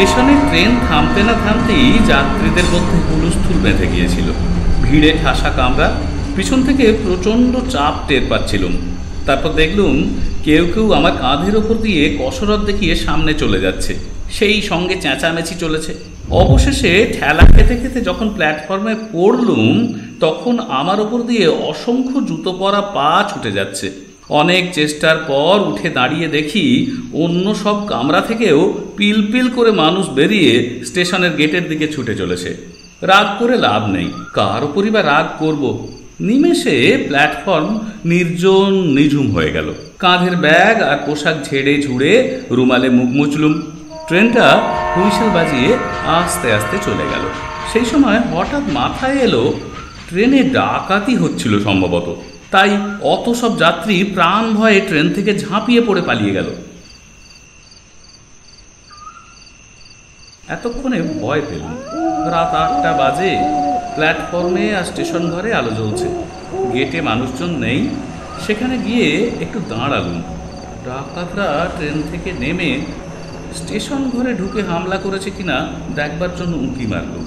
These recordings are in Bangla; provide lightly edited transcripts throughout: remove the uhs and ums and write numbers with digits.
স্টেশনে ট্রেন থামতে না থামতেই যাত্রীদের মধ্যে হুলস্থুল বেঁধে গিয়েছিল। ভিড়ে ঠাসা কামরা, পিছন থেকে প্রচণ্ড চাপ টের পাচ্ছিলুম। তারপর দেখলুম কেউ কেউ আমার কাঁধের ওপর দিয়ে কসরত দেখিয়ে সামনে চলে যাচ্ছে, সেই সঙ্গে চেঁচামেচি চলেছে। অবশেষে ঠেলা খেতে খেতে যখন প্ল্যাটফর্মে পড়লুম, তখন আমার ওপর দিয়ে অসংখ্য জুতো পরা পা ছুটে যাচ্ছে। অনেক চেষ্টার পর উঠে দাঁড়িয়ে দেখি অন্য সব কামরা থেকেও পিলপিল করে মানুষ বেরিয়ে স্টেশনের গেটের দিকে ছুটে চলেছে। রাগ করে লাভ নেই, কার ওপরই বা রাগ করব। নিমেষে প্ল্যাটফর্ম নির্জন নিঝুম হয়ে গেল। কাঁধের ব্যাগ আর পোশাক ঝেড়ে ঝুড়ে রুমালে মুখ মুছলুম। ট্রেনটা হুইসেল বাজিয়ে আস্তে আস্তে চলে গেল। সেই সময় হঠাৎ মাথায় এলো ট্রেনে ডাকাতি হচ্ছিল সম্ভবত, তাই অত সব যাত্রী প্রাণ ভয়ে ট্রেন থেকে ঝাঁপিয়ে পড়ে পালিয়ে গেল। এতক্ষণে ভয় পেলাম। রাত 8টা বাজে। প্ল্যাটফর্মে আর স্টেশন ঘরে আলো জ্বলছে, গেটে মানুষজন নেই। সেখানে গিয়ে একটু দাঁড়ালুম। ডাকাতরা ট্রেন থেকে নেমে স্টেশন ঘরে ঢুকে হামলা করেছে কিনা দেখবার জন্য উঁকি মারলুম।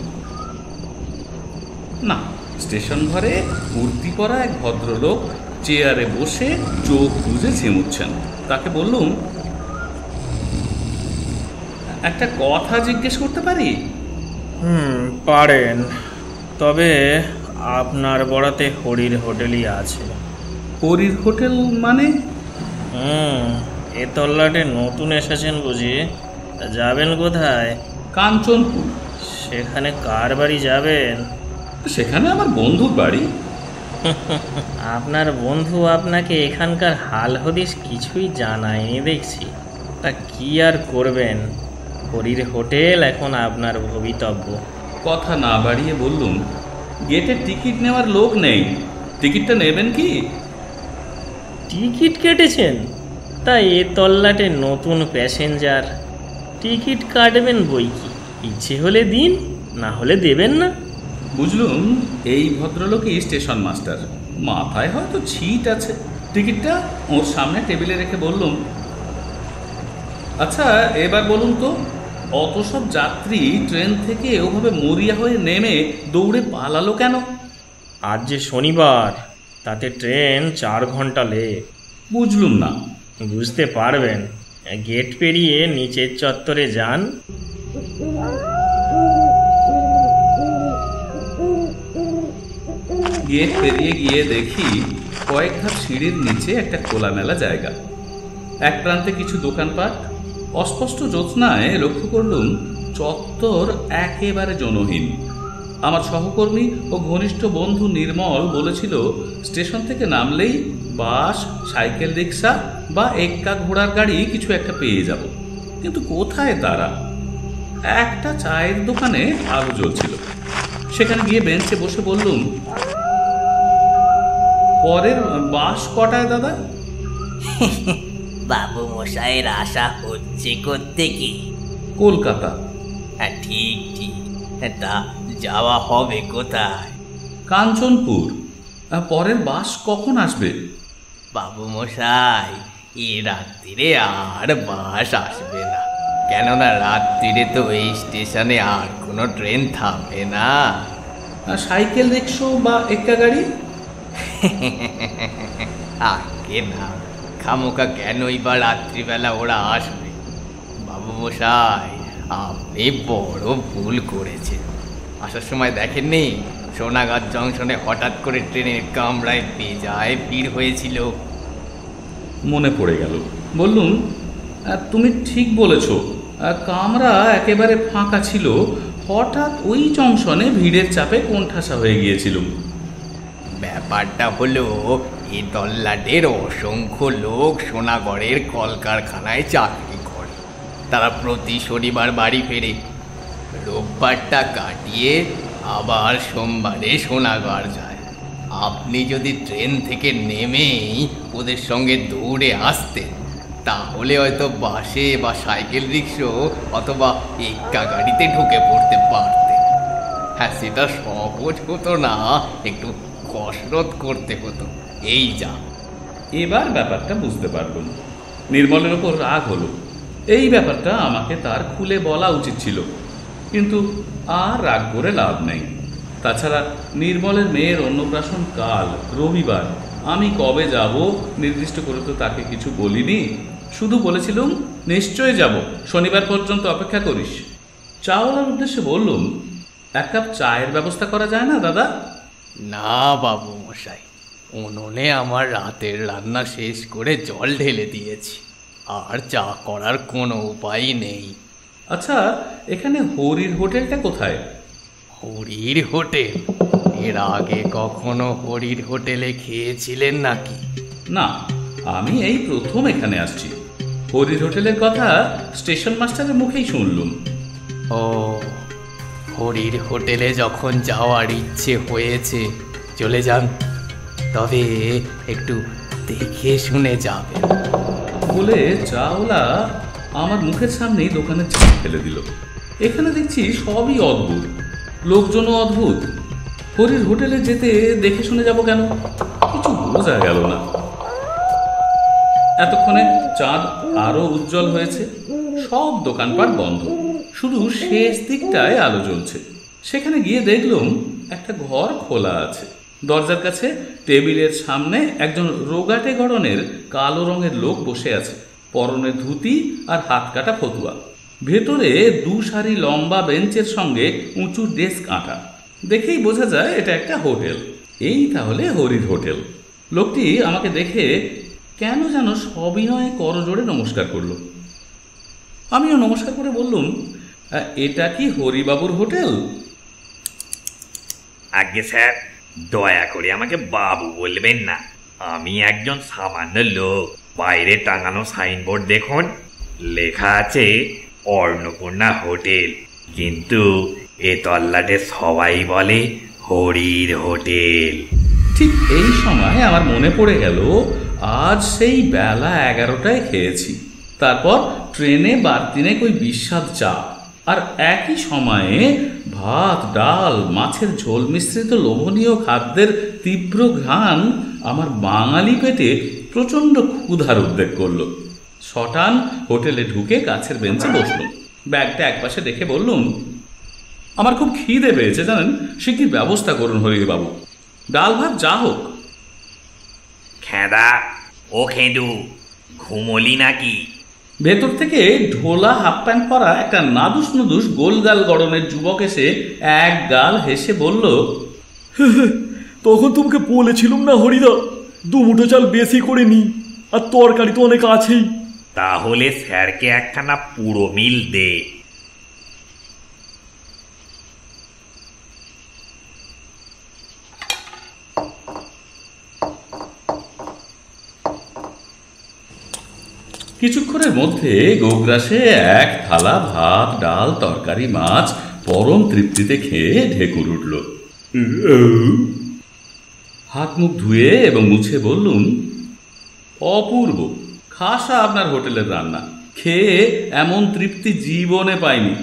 না, স্টেশন ঘরে কুর্তি পরা এক ভদ্রলোক চেয়ারে বসে চোখ বুজে ঝিমুচ্ছেন। তাকে বললুম, একটা কথা জিজ্ঞেস করতে পারি? পারেন, তবে আপনার বরাতে হরির হোটেলই আছে। হরির হোটেল মানে? এ তল্লাটে নতুন এসেছেন বুঝি? যাবেন কোথায়? কাঞ্চনপুর। সেখানে কার বাড়ি যাবেন? সেখানে আমার বন্ধুর বাড়ি। আপনার বন্ধু আপনাকে এখানকার হাল হদিস কিছুই জানায়নি দেখছি। তা কি আর করবেন, হরির হোটেল এখন আপনার ভবিতব্য। কথা না বাড়িয়ে বললুম, গেটে টিকিট নেওয়ার লোক নেই, টিকিটটা নেবেন কি? টিকিট কেটেছেন? তা এ তল্লাটে নতুন প্যাসেঞ্জার, টিকিট কাটবেন বই কি? ইচ্ছে হলে দিন, না হলে দেবেন না। বুঝলুম এই ভদ্রলোকই স্টেশন মাস্টার, মাথায় হয়তো ছিট আছে। টিকিটটা ওর সামনে টেবিলে রেখে বললুম, আচ্ছা এবার বলুন তো, অত সব যাত্রী ট্রেন থেকে ওভাবে মরিয়া হয়ে নেমে দৌড়ে পালালো কেন? আজ যে শনিবার, তাতে ট্রেন 4 ঘন্টা লেট। বুঝলুম না। বুঝতে পারবেন, গেট পেরিয়ে নিচের চত্বরে যান। গেট পেরিয়ে গিয়ে দেখি কয়েক ধাপ সিঁড়ির নিচে একটা খোলামেলা জায়গা, এক প্রান্তে কিছু দোকানপাট। অস্পষ্ট জ্যোৎস্নায় লক্ষ্য করলুম চত্বর একেবারে জনহীন। আমার সহকর্মী ও ঘনিষ্ঠ বন্ধু নির্মল বলেছিল স্টেশন থেকে নামলেই বাস, সাইকেল রিক্সা বা এক্কা ঘোড়ার গাড়ি কিছু একটা পেয়ে যাব, কিন্তু কোথায় তারা? একটা চায়ের দোকানে আলো জ্বলছিল, সেখানে গিয়ে বেঞ্চে বসে বললুম, পরের বাস কটায় দাদা? বাবু মশাইয়ের আশা হচ্ছে করতে কি? কলকাতা। হ্যাঁ, ঠিক ঠিক। তা যাওয়া হবে কোথায়? কাঞ্চনপুর। পরের বাস কখন আসবে? বাবু মশাই, এ রাত্রিরে আর বাস আসবে না, কেননা রাত্রিরে তো এই স্টেশনে আর কোনো ট্রেন থামবে না। সাইকেল রিক্সা বা এক্কা গাড়ি? আগে না, খামোকা কেনই বা রাত্রিবেলা ওরা আসবে? বাবু মশাই, আপনি বড় ভুল করেছেন। আসার সময় দেখেননি সোনাগাঁও জংশনে হঠাৎ করে ট্রেনের কামরায় বেজায় ভিড় হয়েছিল? মনে পড়ে গেল। বললুম, তুমি ঠিক বলেছ, কামরা একেবারে ফাঁকা ছিল। হঠাৎ ওই জংশনে ভিড়ের চাপে কোণঠাসা হয়ে গিয়েছিলুম। ব্যাপারটা হলো, এই তল্লাটের অসংখ্য লোক সোনাগড়ের কলকারখানায় চাকরি করে। তারা প্রতি শনিবার বাড়ি ফেরে, রোববারটা কাটিয়ে আবার সোমবারে সোনাগড় যায়। আপনি যদি ট্রেন থেকে নেমেই ওদের সঙ্গে দৌড়ে আসতেন, তাহলে হয়তো বাসে বা সাইকেল রিক্সা অথবা এক্কা গাড়িতে ঢুকে পড়তে পারতেন। হ্যাঁ, সেটা সহজ হতো না, একটু কসরত করতে হতো। এই যা। এবার ব্যাপারটা বুঝতে পারলুম। নির্মলের ওপর রাগ হলো। এই ব্যাপারটা আমাকে তার খুলে বলা উচিত ছিল, কিন্তু আর রাগ করে লাভ নেই। তাছাড়া নির্মলের মেয়ের অন্নপ্রাশন কাল রবিবার, আমি কবে যাব নির্দিষ্ট করে তো তাকে কিছু বলিনি। শুধু বলেছিলুম নিশ্চয় যাব, শনিবার পর্যন্ত অপেক্ষা করিস। চাওয়ালার উদ্দেশ্যে বললুম, এক কাপ চায়ের ব্যবস্থা করা যায় না দাদা? না বাবু মশাই, উনুনে আমার রাতের রান্না শেষ করে জল ঢেলে দিয়েছি, আর চা করার কোনো উপায় নেই। আচ্ছা, এখানে হরির হোটেলটা কোথায়? হরির হোটেল? এর আগে কখনো হরির হোটেলে খেয়েছিলেন নাকি? না, আমি এই প্রথম এখানে আসছি। হরির হোটেলের কথা স্টেশন মাস্টারের মুখেই শুনলুম। ও, হরির হোটেলে যখন যাওয়ার ইচ্ছে হয়েছে চলে যান, তবে একটু দেখে শুনে যাবেন। বলে চাওলা আমার মুখের সামনেই দোকানের ছাপ ফেলে দিল। এখানে দেখছি সবই অদ্ভুত, লোকজনও অদ্ভুত। হরির হোটেলে যেতে দেখে শুনে যাব কেন? কিছু বোঝা গেল না। এতক্ষণে চাঁদ আরো উজ্জ্বল হয়েছে, সব দোকানপাট বন্ধ, শুধু শেষ দিকটায় আলো জ্বলছে। সেখানে গিয়ে দেখলাম একটা ঘর খোলা আছে। দরজার কাছে টেবিলের সামনে একজন রোগাটে গড়নের কালো রঙের লোক বসে আছে, পরনে ধুতি আর হাত কাটা ফতুয়া। ভেতরে 2 সারি লম্বা বেঞ্চের সঙ্গে উঁচু ডেস্ক আঁটা। দেখেই বোঝা যায় এটা একটা হোটেল। এই তাহলে হরির হোটেল। লোকটি আমাকে দেখে কেন যেন সবিনয়ে করজোড়ে নমস্কার করলো। আমিও নমস্কার করে বললুম, এটা কি হরিবাবুর হোটেল? আগে স্যার, দয়া করে আমাকে বাবু বলবেন না, আমি একজন সামান্য লোক। বাইরে টাঙানো সাইনবোর্ড দেখুন, লেখা আছে অন্নপূর্ণা হোটেল, কিন্তু এ তল্লাটে সবাই বলে হরির হোটেল। ঠিক এই সময় আমার মনে পড়ে গেল আজ সেই বেলা 11টায় খেয়েছি। তারপর ট্রেনে বারতিনেক ওই বিস্বাদ চা, আর একই সময়ে ভাত, ডাল, মাছের ঝোল মিশ্রিত লোভনীয় খাদ্যের তীব্র ঘ্রাণ আমার বাঙালি পেটে প্রচণ্ড ক্ষুধার উদ্রেক করলো। শটান হোটেলে ঢুকে কাছের বেঞ্চে বসলুম। ব্যাগটা একপাশে রেখে বললুম, আমার খুব খিদে পেয়েছে জানেন, শিগগির ব্যবস্থা করুন হরিবাবু, ডাল ভাত যা হোক। খেদা, ও খেদু, ঘুমলি নাকি? ভেতর থেকে ঢোলা হাফ প্যান্ট পরা একটা নাদুস নুদুস গোলগাল গড়নের যুবক এসে এক গাল হেসে বলল, তখন তোমাকে বলেছিলাম না হরিদা, 2 মুঠো চাল বেশি করে নি, আর তরকারি তো অনেক আছেই। তাহলে স্যারকে একখানা পুরো মিল দে। কিছুক্ষণের মধ্যে গোগ্রাসে এক থালা ভাত, ডাল, তরকারি, মাছ পরম তৃপ্তিতে খেয়ে ঢেকুর উঠল। হাত মুখ ধুয়ে এবং মুছে বললুম, অপূর্ব, খাসা আপনার হোটেলের রান্না, খেয়ে এমন তৃপ্তি জীবনে পাইনি।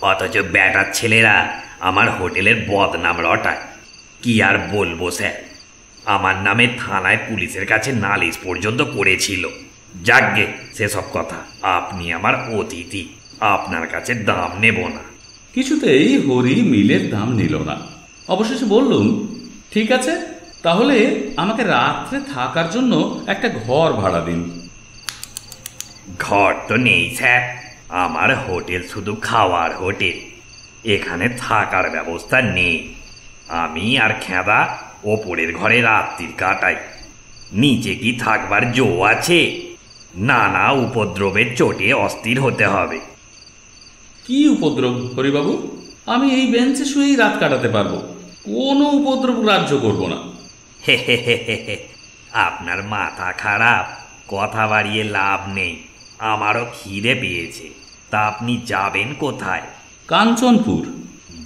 অথচ ব্যাটার ছেলেরা আমার হোটেলের বদনাম রটায়। কি আর বলবো স্যার, আমার নামে থানায় পুলিশের কাছে নালিশ পর্যন্ত করেছিল। যাকগে সেসব কথা, আপনি আমার অতিথি, আপনার কাছে দাম নেব না। কিছুতেই হরি মিলের দাম নিল না। অবশেষে বললুম, ঠিক আছে, তাহলে আমাকে রাত্রে থাকার জন্য একটা ঘর ভাড়া দিন। ঘর তো নেই স্যার, আমার হোটেল শুধু খাওয়ার হোটেল, এখানে থাকার ব্যবস্থা নেই। আমি আর খেদা ওপরের ঘরে রাত্রির কাটাই। নিচে কি থাকবার জো আছে? নানা উপদ্রবের চোটে অস্থির হতে হবে। কি উপদ্রব হরিবাবু? আমি এই বেঞ্চে শুয়েই রাত কাটাতে পারবো, কোনো উপদ্রব গ্রাহ্য করব না। হে হে হে হে হে, আপনার মাথা খারাপ, কথা বাড়িয়ে লাভ নেই। আমারও খিদে পেয়েছে, তা আপনি যাবেন কোথায়? কাঞ্চনপুর।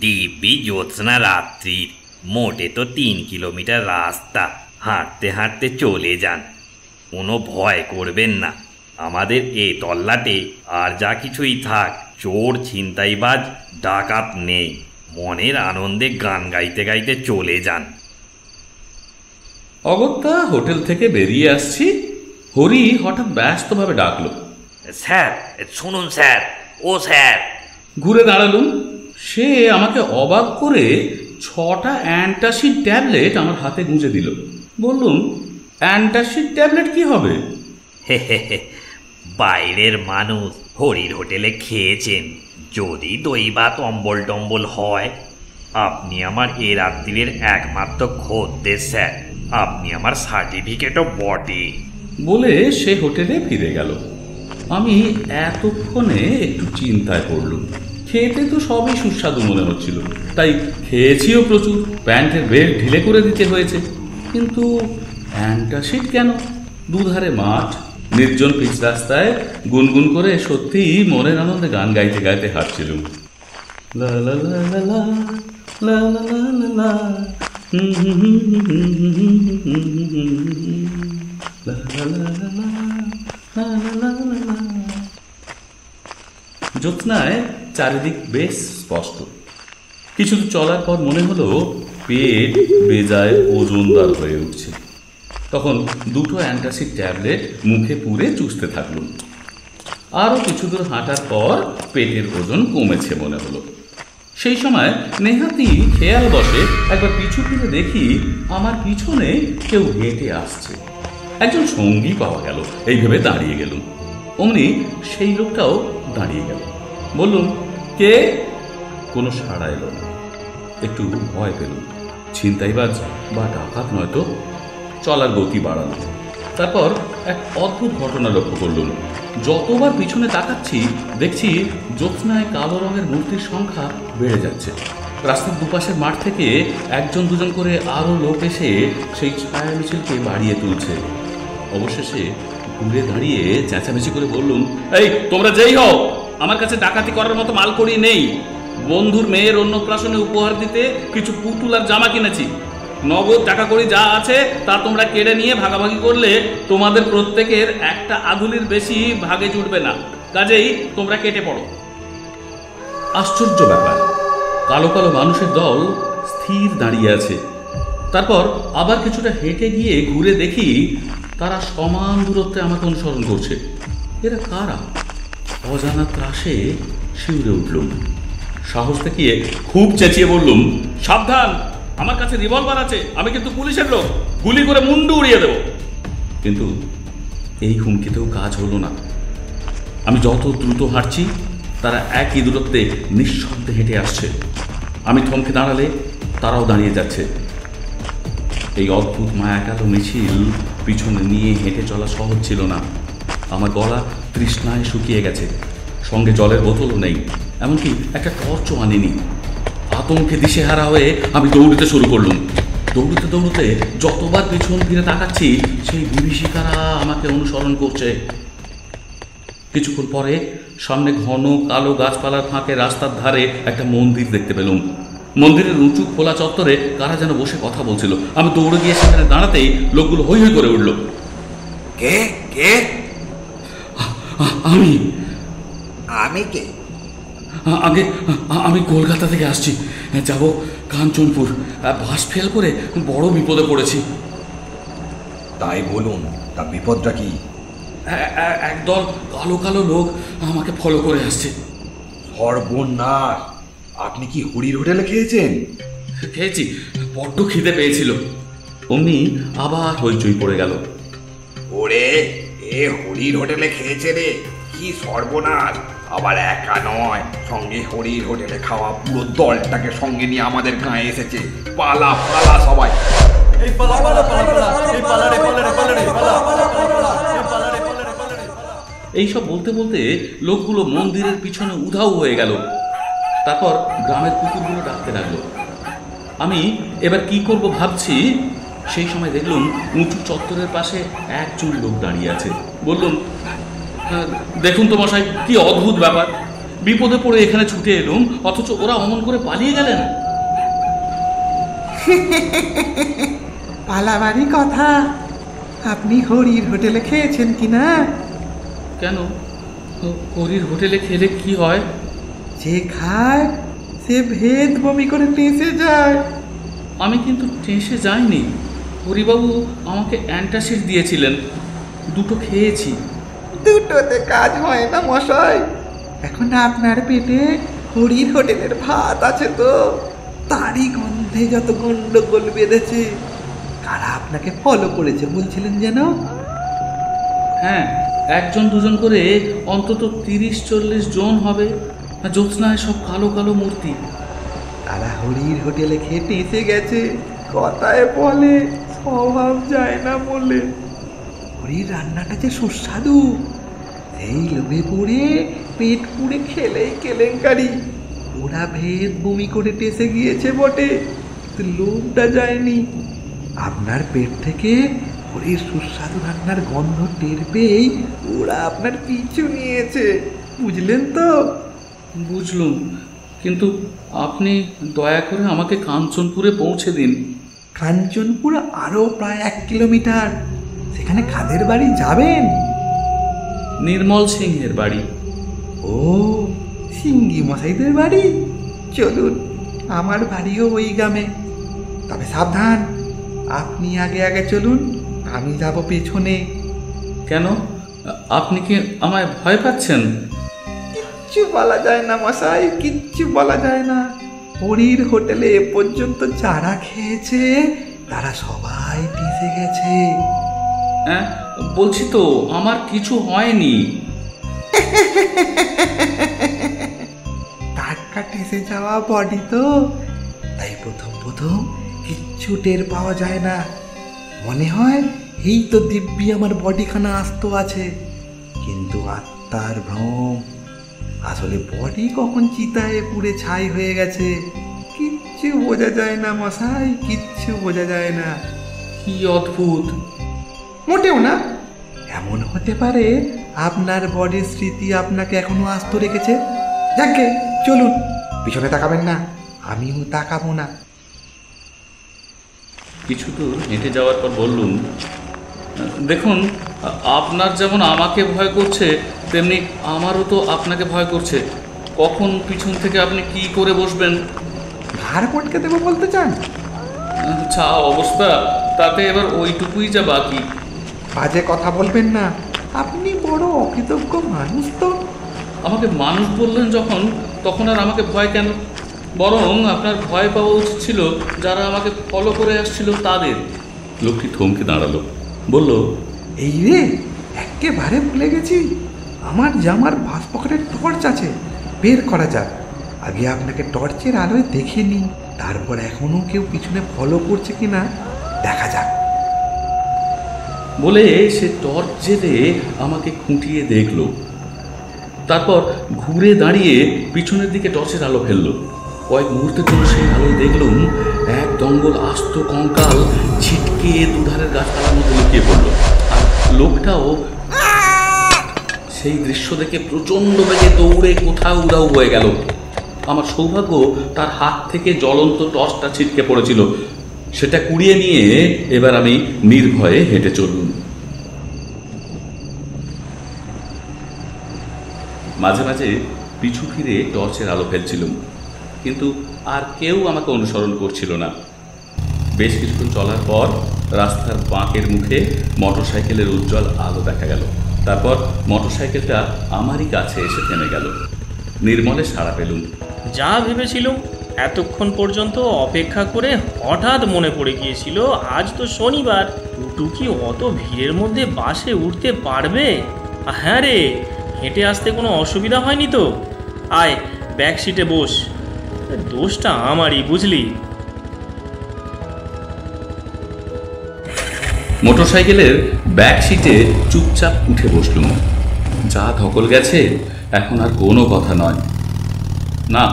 দিব্যি জ্যোৎস্না রাত্রির, মোটে তো 3 কিলোমিটার রাস্তা, হাঁটতে হাঁটতে চলে যান, কোনো ভয় করবেন না। আমাদের এই তল্লাটে আর যা কিছুই থাক, চোর, ছিনতাইবাজ, ডাকাত নেই। মনের আনন্দে গান গাইতে গাইতে চলে যান। অগত্যা হোটেল থেকে বেরিয়ে আসছি, হরি হঠাৎ ব্যস্তভাবে ডাকলো, স্যার, শুনুন স্যার, ও স্যার। ঘুরে দাঁড়ালুম। সে আমাকে অবাক করে 6টা অ্যান্টাসিড ট্যাবলেট আমার হাতে গুঁজে দিল। বললুম, অ্যান্টাসিড ট্যাবলেট কি হবে? বাইরের মানুষ হরির হোটেলে খেয়েছেন, যদি দই ভাত অম্বল টম্বল হয়। আপনি আমার এ রাত্রির একমাত্র খদ্দের স্যার, আপনি আমার সার্টিফিকেটও বটে। বলে সে হোটেলে ফিরে গেল। আমি এতক্ষণে একটু চিন্তায় পড়লুম। খেতে তো সবই সুস্বাদু মনে হচ্ছিল, তাই খেয়েছিও প্রচুর। প্যান্টের বেল্ট ঢিলে করে দিতে হয়েছে, কিন্তু অ্যান্টাসিড কেন? দুধারে মাঠ, নির্জন পিচ রাস্তায় গুনগুন করে সত্যিই মনের আনন্দে গান গাইতে গাইতে হাঁটছিলুম। লা লা লা লা লা, লা লা লা লা লা, লা লা লা লা লা, লা লা লা লা। জ্যোৎস্নায় চারিদিক বেশ স্পষ্ট। কিছু চলার পর মনে হলো পেট বেজায় ওজনদার হয়ে উঠছে। তখন 2টো অ্যান্টাসিড ট্যাবলেট মুখে পুরে চুষতে থাকলুম। আরও কিছু দূর হাঁটার পর পেটের ওজন কমেছে মনে হলো। সেই সময় নেহাতি খেয়াল বসে একবার পিছু ফিরে দেখি আমার পিছনে কেউ হেঁটে আসছে। একজন সঙ্গী পাওয়া গেল, এই ভেবে দাঁড়িয়ে গেলুম। অমনি সেই লোকটাও দাঁড়িয়ে গেল। বললুম, কে? কোনো সাড়া এলো না। একটু ভয় পেলুম, ছিনতাইবাজ বা ডাকাত নয়তো। চলার গতি বাড়ালো। তারপর এক অদ্ভুত ঘটনা লক্ষ্য করলুম। যতবার পিছনে তাকাচ্ছি দেখছি জ্যোৎস্নায় কালো রঙের মূর্তির সংখ্যা বেড়ে যাচ্ছে। রাস্তার দুপাশের মাঠ থেকে একজন দুজন করে আরও লোক এসে সেই ছায়া মিছিলকে বাড়িয়ে তুলছে। অবশেষে ঘুরে দাঁড়িয়ে চেঁচামেচি করে বললুম, এই তোমরা যেই হও, আমার কাছে ডাকাতি করার মতো মাল করি নেই। বন্ধুর মেয়ের অন্নপ্রাশনে উপহার দিতে কিছু পুতুল আর জামা কিনেছি। নগদ টাকা কড়ি যা আছে তা তোমরা কেড়ে নিয়ে ভাগাভাগি করলে তোমাদের প্রত্যেকের একটা আধুলির বেশি ভাগে জুটবে না। কাজেই তোমরা কেটে পড়ো। আশ্চর্য ব্যাপার, কালো কালো মানুষের দল স্থির দাঁড়িয়ে আছে। তারপর আবার কিছুটা হেঁটে গিয়ে ঘুরে দেখি তারা সমান দূরত্বে আমাকে অনুসরণ করছে। এরা কারা? অজানা ত্রাসে শিউরে উঠলুম। সাহস দেখিয়ে খুব চেঁচিয়ে বললুম, সাবধান, আমার কাছে রিভলভার আছে, আমি কিন্তু পুলিশের লোক, গুলি করে মুন্ডু উড়িয়ে দেব। কিন্তু এই হুমকিতেও কাজ হলো না। আমি যত দ্রুত হাঁটছি তারা একই দূরত্বে নিঃশব্দে হেঁটে আসছে। আমি থমকে দাঁড়ালে তারাও দাঁড়িয়ে যাচ্ছে। এই অদ্ভুত মায়াকালো মিছিল পিছনে নিয়ে হেঁটে চলা সহজ ছিল না। আমার গলা তৃষ্ণায় শুকিয়ে গেছে, সঙ্গে জলের বোতলও নেই, এমনকি একটা টর্চও আনিনি। আতঙ্কে দিশেহারা হয়ে আমি দৌড়তে শুরু করলুম। দৌড়তে দৌড়তে যতবার পিছন ফিরে তাকাচ্ছি সেই বিভীষিকারা আমাকে অনুসরণ করছে। কিছুক্ষণ পরে সামনে ঘন কালো গাছপালার ফাঁকে রাস্তার ধারে একটা মন্দির দেখতে পেলুম। মন্দিরের উঁচু খোলা চত্বরে কারা যেন বসে কথা বলছিল। আমি দৌড়ে গিয়ে সেখানে দাঁড়াতেই লোকগুলো হৈ হৈ করে উঠল। কে কে? আমি আমি কে? আমি কলকাতা থেকে আসছি, যাব কাঞ্চনপুর। বাস ফেল করে বড় বিপদে পড়েছি। তাই বলুন, তা বিপদটা কি? একদল কালো কালো লোক আমাকে ফলো করে আসছে। সর্বনাশ! আপনি কি হরির হোটেলে খেয়েছেন? খেয়েছি, বড্ড খিদে পেয়েছিল। অমনি আবার হইচই পড়ে গেল। ওরে, এ হরির হোটেলে খেয়েছে রে, কি সর্বনাশ! আবার একা নয়, সঙ্গে হরির হোটেলে খাওয়া পুরো দলটাকে সঙ্গে নিয়ে আমাদের গাঁয়ে এসেছে। পালা পালা সবাই! এইসব বলতে বলতে লোকগুলো মন্দিরের পিছনে উধাও হয়ে গেল। তারপর গ্রামের কুকুরগুলো ডাকতে লাগলো। আমি এবার কি করব ভাবছি, সেই সময় দেখলুম উঁচু চত্বরের পাশে একজন লোক দাঁড়িয়ে আছে। বললুম, দেখুন তো মশাই, কি অদ্ভুত ব্যাপার, বিপদে পড়ে এখানে ছুটে এলুম, অথচ ওরা অমন করে পালিয়ে গেলেন। পালাবারই কথা। আপনি হরির হোটেলে খেয়েছেন কি না? কেন, হরির হোটেলে খেলে কি হয়? যে খায় সে ভেদ বমি করে টেসে যায়। আমি কিন্তু টেসে যাইনি। হরিবাবু আমাকে অ্যান্টাসিড দিয়েছিলেন, 2টো খেয়েছি। দুটোতে কাজ হয় না মশাই। এখন আপনার পেটে হরির হোটেলের ভাত আছে তো, তারই গন্ধে যত গন্ডগোল বেঁধেছে। কারা আপনাকে ফলো করেছে বলছিলেন যেন? হ্যাঁ, একজন দুজন করে অন্তত 30-40 জন হবে। জ্যোৎস্নায় সব কালো কালো মূর্তি। তারা হরির হোটেলে খেতে এসে গেছে। কথায় বলে স্বভাব যায় না বলে। হরির রান্নাটা যে সুস্বাদু, এই লোভে পড়ে পেট পুড়ে খেলেই কেলেঙ্কারি। ওরা ভেদ বমি করে টেসে গিয়েছে বটে, কিন্তু লোভটা যায়নি। আপনার পেট থেকে হরির সুস্বাদু রান্নার গন্ধ টের পেয়েই ওরা আপনার পিছু নিয়েছে, বুঝলেন তো? বুঝলুম, কিন্তু আপনি দয়া করে আমাকে কাঞ্চনপুরে পৌঁছে দিন। কাঞ্চনপুর আরও প্রায় 1 কিলোমিটার। সেখানে কাদের বাড়ি যাবেন? নির্মল সিংহের বাড়ি। ও, সিঙ্গি মশাইদের বাড়ি? চলুন, আমার বাড়িও ওই গ্রামে। তবে সাবধান, আপনি আগে আগে চলুন, আমি যাব পেছনে। কেন, আপনি কি আমায় ভয় পাচ্ছেন? কিচ্ছু বলা যায় না মশাই, কিচ্ছু বলা যায় না। হরির হোটেলে এ পর্যন্ত যারা খেয়েছে তারা সবাই টিসে গেছে। হ্যাঁ, বলছি তো আমার কিছু হয়নি। টাটকা টেসে যাওয়া বডি তো, তাই প্রথম প্রথম কিচ্ছু টের পাওয়া যায় না। মনে হয় এই তো দিব্যি আমার বডিখানা আস্ত আছে, কিন্তু আত্মার ভ্রম। আসলে বডি কখন চিতায় পুড়ে ছাই হয়ে গেছে কিচ্ছু বোঝা যায় না মশাই, কিচ্ছু বোঝা যায় না। কি অদ্ভুত! মোটেও না। এমন হতে পারে আপনার বডির স্মৃতি আপনাকে এখনো আস্ত রেখেছে। যাকে চলুন, পিছনে তাকাবেন না, আমিও তাকাবো না। কিছু দূর হেঁটে যাওয়ার পর বললুম, দেখুন, আপনার যেমন আমাকে ভয় করছে, তেমনি আমারও তো আপনাকে ভয় করছে। কখন পিছন থেকে আপনি কি করে বসবেন। ঘাড় পটকে দেবো বলতে চান? যা অবস্থা, তাতে এবার ওইটুকুই যা বাকি। বাজে কথা বলবেন না, আপনি বড় অকৃতজ্ঞ মানুষ তো। আমাকে মানুষ বললেন যখন, তখন আর আমাকে ভয় কেন? বরং আপনার ভয় পাওয়া উচিত ছিল যারা আমাকে ফলো করে আসছিল তাদের। লোকটি থমকে দাঁড়ালো, বলল, এই রে, একেবারে ভুলে গেছি, আমার জামার ভাস পকেটের টর্চ আছে, বের করা যাক। আগে আপনাকে টর্চের আলোয় দেখে নিই, তারপর এখনো কেউ পিছনে ফলো করছে কিনা দেখা যাক। বলে সে টর্চ জেলে আমাকে খুঁটিয়ে দেখল। তারপর ঘুরে দাঁড়িয়ে পিছনের দিকে টর্চের আলো ফেলল। কয়েক মুহূর্তের জন্য সেই আলোয় দেখলুম এক দঙ্গল আস্ত কঙ্কাল ছিটকে দুধারের গাছপালার মধ্যে লুকিয়ে পড়ল। আর লোকটাও সেই দৃশ্য দেখে প্রচণ্ড বেগে দৌড়ে কোথাও উধাও হয়ে গেল। আমার সৌভাগ্য তার হাত থেকে জ্বলন্ত টর্চটা ছিটকে পড়েছিল। সেটা কুড়িয়ে নিয়ে এবার আমি নির্ভয়ে হেঁটে চললুম। মাঝে মাঝে পিছু ফিরে টর্চের আলো ফেলছিলাম, কিন্তু আর কেউ আমাকে অনুসরণ করছিল না। বেশ কিছুক্ষণ চলার পর রাস্তার বাঁকের মুখে মোটরসাইকেলের উজ্জ্বল আলো দেখা গেল। তারপর মোটরসাইকেলটা আমারই কাছে এসে থেমে গেল। নির্মলে সাড়া পেলুম। যা ভেবেছিলুম এতক্ষণ পর্যন্ত অপেক্ষা করে হঠাৎ মনে পড়ে গিয়েছিল আজ তো শনিবার, টুটু কি অত ভিড়ের মধ্যে বাসে উঠতে পারবে? হ্যাঁ রে, হেঁটে আসতে কোনো অসুবিধা হয়নি তো? আয়, ব্যাক সিটে বস। দোষটা আমারই, বুঝলি? মোটরসাইকেলের ব্যাক সিটে চুপচাপ উঠে বসলুম। যা ধকল গেছে, এখন আর কোনো কথা নয়। না,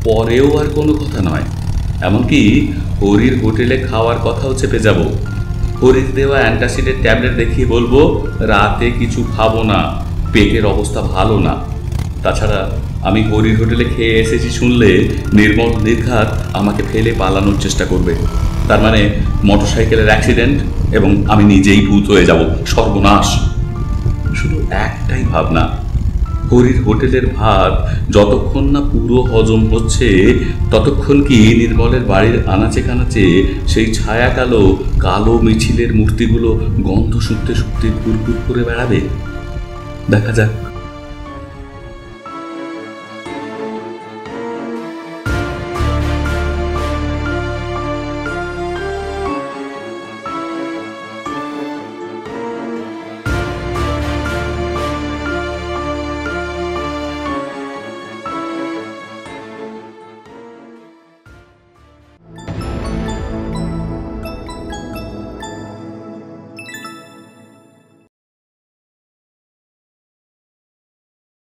পরেও আর কোনো কথা নয়। এমনকি হরির হোটেলে খাওয়ার কথাও চেপে যাব। হরির দেওয়া অ্যান্টাসিডের ট্যাবলেট দেখিয়ে বলবো রাতে কিছু খাবো না, পেটের অবস্থা ভালো না। তাছাড়া আমি হরির হোটেলে খেয়ে এসেছি শুনলে নির্মল নির্ঘাত আমাকে ফেলে পালানোর চেষ্টা করবে। তার মানে মোটরসাইকেলের অ্যাক্সিডেন্ট এবং আমি নিজেই ভূত হয়ে যাব, সর্বনাশ। শুধু একটাই ভাবনা, হরির হোটেলের ভাত যতক্ষণ না পুরো হজম হচ্ছে ততক্ষণ কি নির্মলের বাড়ির আনাচে কানাচে সেই ছায়া কালো কালো মিছিলের মূর্তিগুলো গন্ধ শুকতে শুকতে কুরকুর করে বেড়াবে? দেখা যাক।